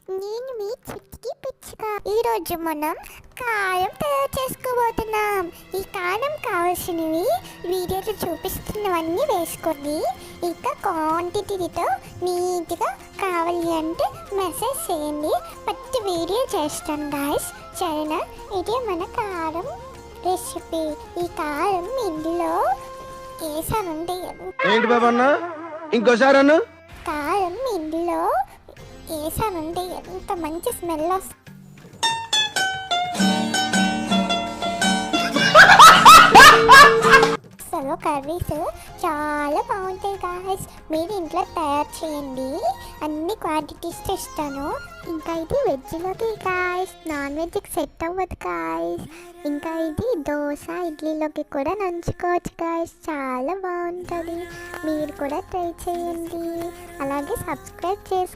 నేను మీ చిట్కి పిచ్చుక. ఈరోజు మనం కారం తయారు చేసుకోబోతున్నాం. ఈ కారం కావాల్సినవి వీడియోలో చూపిస్తున్నవన్నీ వేసుకోండి. ఇక క్వాంటిటీతో నీట్గా కావాలి అంటే మెసేజ్ చేయండి, పట్టి వీడియో చేస్తాను గాయస్. సరేనా? ఇది మన కారం రెసిపీ. ఈ కారం ఇందులో వేసానంటే ఏంటి బాబా అన్న ఇంకోసారి అన్న కారం ఇందులో వేసానంటే ఎంత మంచి స్మెల్ వస్తుంది. అసలు కర్రీస్ చాలా బాగుంటాయి గాయస్. మీరు ఇంట్లో తయారు చేయండి. అన్ని క్వాంటిటీస్ ఇస్తాను. ఇంకా ఇది వెజ్లోకి గాయస్, నాన్ వెజ్కి సెట్ అవ్వదు గాయస్. ఇంకా ఇది దోశ ఇడ్లీలోకి కూడా నంచుకోవచ్చు గాయస్. చాలా బాగుంటుంది. మీరు కూడా ట్రై చేయండి. అలాగే సబ్స్క్రైబ్ చేసుకోండి.